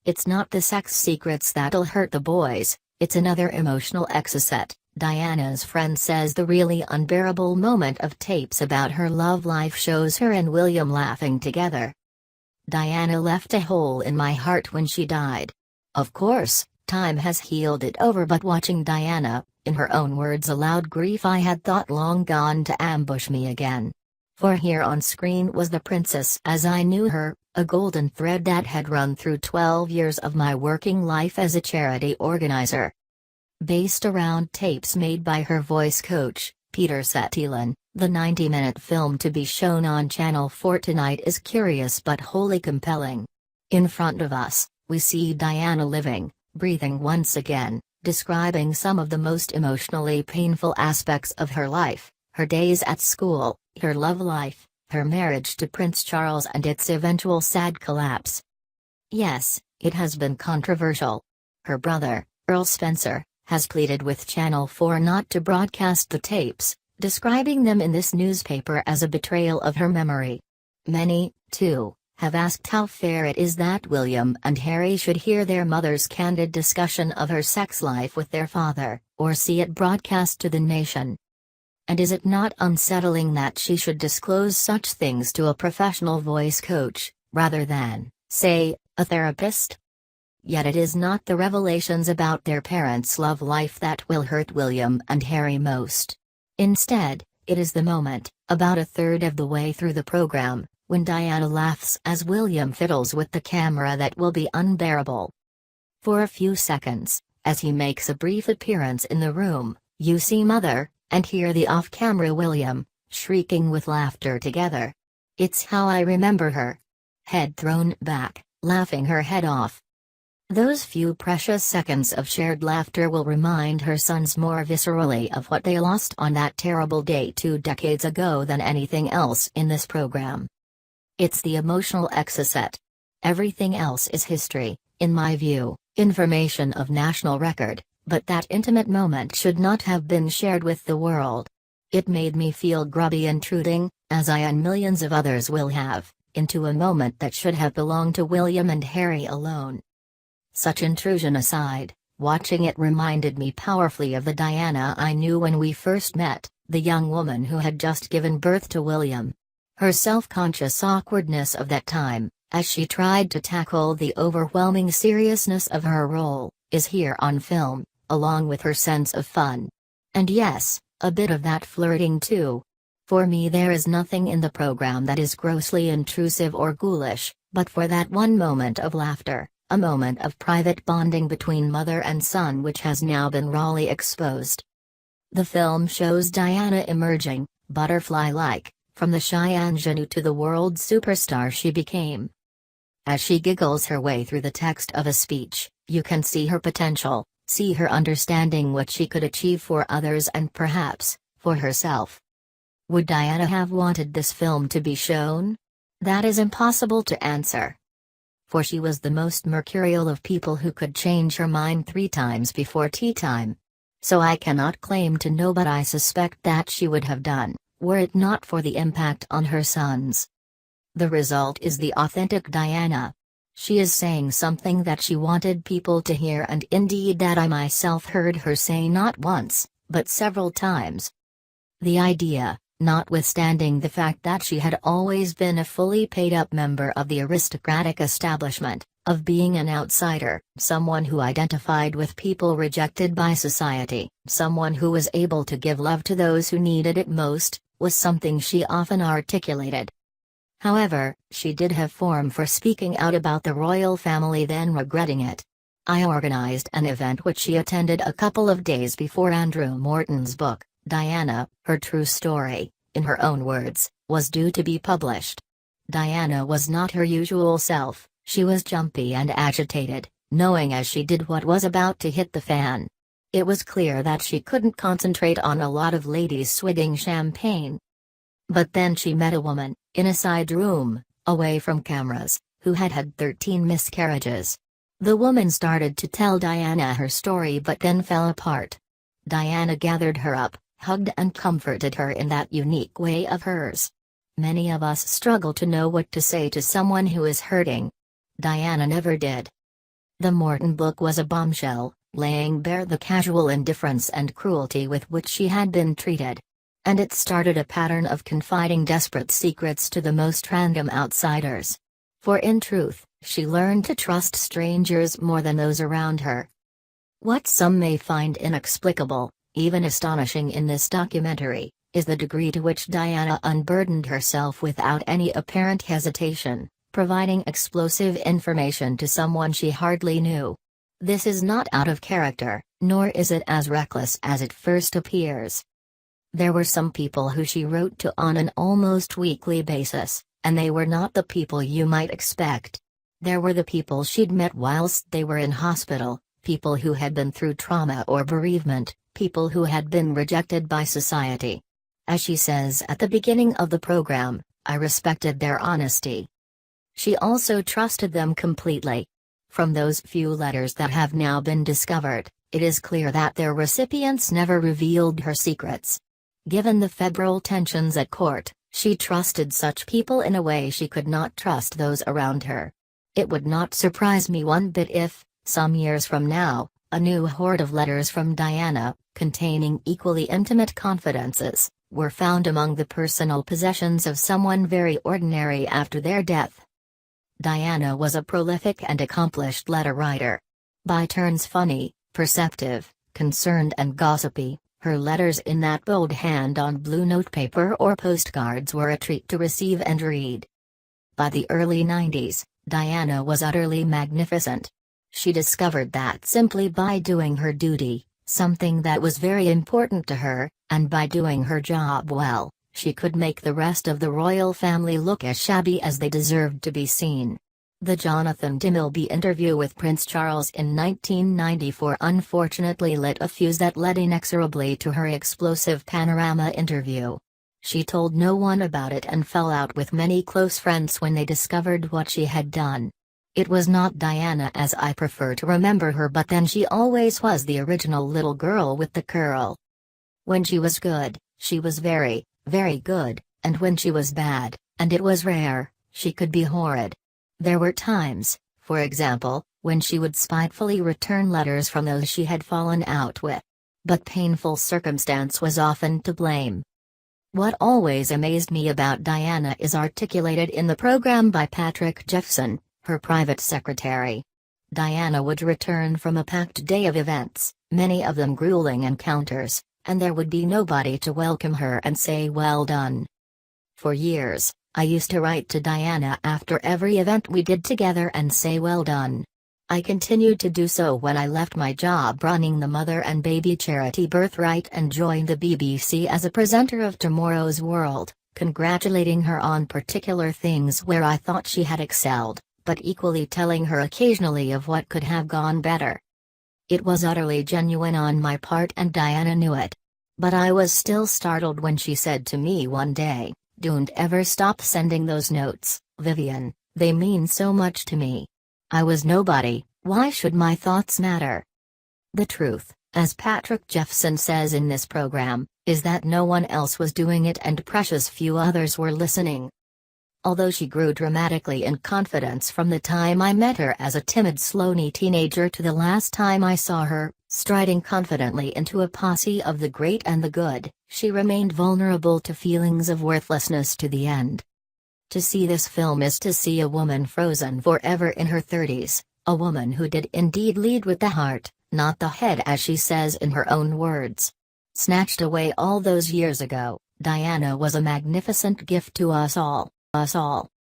It's not the sex secrets that'll hurt the boys, it's another emotional Exocet. Diana's friend says the really unbearable moment of tapes about her love life shows her and William laughing together. Diana left a hole in my heart when she died. Of course, time has healed it over, but watching Diana, in her own words, allowed grief I had thought long gone to ambush me again. For here on screen was the princess as I knew her, a golden thread that had run through 12 years of my working life as a charity organizer. Based around tapes made by her voice coach, Peter Settilan, the 90-minute film to be shown on Channel 4 tonight is curious but wholly compelling. In front of us, we see Diana living, breathing once again, describing some of the most emotionally painful aspects of her life, her days at school, her love life, her marriage to Prince Charles and its eventual sad collapse. Yes, it has been controversial. Her brother, Earl Spencer, has pleaded with Channel 4 not to broadcast the tapes, describing them in this newspaper as a betrayal of her memory. Many, too, have asked how fair it is that William and Harry should hear their mother's candid discussion of her sex life with their father, or see it broadcast to the nation. And is it not unsettling that she should disclose such things to a professional voice coach, rather than, say, a therapist? Yet it is not the revelations about their parents' love life that will hurt William and Harry most. Instead, it is the moment, about a third of the way through the program, when Diana laughs as William fiddles with the camera, that will be unbearable. For a few seconds, as he makes a brief appearance in the room, you see Mother, and hear the off-camera William, shrieking with laughter together. It's how I remember her. Head thrown back, laughing her head off. Those few precious seconds of shared laughter will remind her sons more viscerally of what they lost on that terrible day 2 decades ago than anything else in this program. It's the emotional Exocet. Everything else is history, in my view, information of national record, but that intimate moment should not have been shared with the world. It made me feel grubby intruding, as I and millions of others will have, into a moment that should have belonged to William and Harry alone. Such intrusion aside, watching it reminded me powerfully of the Diana I knew when we first met, the young woman who had just given birth to William. Her self-conscious awkwardness of that time, as she tried to tackle the overwhelming seriousness of her role, is here on film, along with her sense of fun. And yes, a bit of that flirting too. For me, there is nothing in the program that is grossly intrusive or ghoulish, but for that one moment of laughter, a moment of private bonding between mother and son which has now been rawly exposed. The film shows Diana emerging, butterfly-like, from the shy ingenue to the world superstar she became. As she giggles her way through the text of a speech, you can see her potential, see her understanding what she could achieve for others and perhaps, for herself. Would Diana have wanted this film to be shown? That is impossible to answer. For she was the most mercurial of people who could change her mind 3 times before tea time. So I cannot claim to know, but I suspect that she would have done, were it not for the impact on her sons. The result is the authentic Diana. She is saying something that she wanted people to hear, and indeed that I myself heard her say not once, but several times. The idea, notwithstanding the fact that she had always been a fully paid-up member of the aristocratic establishment, of being an outsider, someone who identified with people rejected by society, someone who was able to give love to those who needed it most, was something she often articulated. However, she did have form for speaking out about the royal family, then regretting it. I organized an event which she attended a couple of days before Andrew Morton's book, Diana, Her True Story, in her own words, was due to be published. Diana was not her usual self. She was jumpy and agitated, knowing as she did what was about to hit the fan. It was clear that she couldn't concentrate on a lot of ladies swigging champagne. But then she met a woman, in a side room, away from cameras, who had had 13 miscarriages. The woman started to tell Diana her story but then fell apart. Diana gathered her up, hugged and comforted her in that unique way of hers. Many of us struggle to know what to say to someone who is hurting. Diana never did. The Morton book was a bombshell, laying bare the casual indifference and cruelty with which she had been treated. And it started a pattern of confiding desperate secrets to the most random outsiders. For in truth, she learned to trust strangers more than those around her. What some may find inexplicable, even astonishing in this documentary, is the degree to which Diana unburdened herself without any apparent hesitation, providing explosive information to someone she hardly knew. This is not out of character, nor is it as reckless as it first appears. There were some people who she wrote to on an almost weekly basis, and they were not the people you might expect. There were the people she'd met whilst they were in hospital, people who had been through trauma or bereavement, people who had been rejected by society. As she says at the beginning of the program, I respected their honesty. She also trusted them completely. From those few letters that have now been discovered, it is clear that their recipients never revealed her secrets. Given the febrile tensions at court, she trusted such people in a way she could not trust those around her. It would not surprise me one bit if, some years from now, a new hoard of letters from Diana, containing equally intimate confidences, were found among the personal possessions of someone very ordinary after their death. Diana was a prolific and accomplished letter writer. By turns funny, perceptive, concerned and gossipy, her letters in that bold hand on blue notepaper or postcards were a treat to receive and read. By the early 90s, Diana was utterly magnificent. She discovered that simply by doing her duty, something that was very important to her, and by doing her job well, she could make the rest of the royal family look as shabby as they deserved to be seen. The Jonathan Dimilby interview with Prince Charles in 1994 unfortunately lit a fuse that led inexorably to her explosive Panorama interview. She told no one about it and fell out with many close friends when they discovered what she had done. It was not Diana as I prefer to remember her, but then she always was the original little girl with the curl. When she was good, she was very, very good, and when she was bad, and it was rare, she could be horrid. There were times, for example, when she would spitefully return letters from those she had fallen out with. But painful circumstance was often to blame. What always amazed me about Diana is articulated in the program by Patrick Jeffson, her private secretary. Diana would return from a packed day of events, many of them grueling encounters, and there would be nobody to welcome her and say well done. For years, I used to write to Diana after every event we did together and say well done. I continued to do so when I left my job running the mother and baby charity Birthright and joined the BBC as a presenter of Tomorrow's World, congratulating her on particular things where I thought she had excelled, but equally telling her occasionally of what could have gone better. It was utterly genuine on my part and Diana knew it. But I was still startled when she said to me one day, "Don't ever stop sending those notes, Vivian, they mean so much to me. I was nobody, why should my thoughts matter?" The truth, as Patrick Jeffson says in this program, is that no one else was doing it and precious few others were listening. Although she grew dramatically in confidence from the time I met her as a timid Sloaney teenager to the last time I saw her, striding confidently into a posse of the great and the good, she remained vulnerable to feelings of worthlessness to the end. To see this film is to see a woman frozen forever in her 30s, a woman who did indeed lead with the heart, not the head as she says in her own words. Snatched away all those years ago, Diana was a magnificent gift to us all.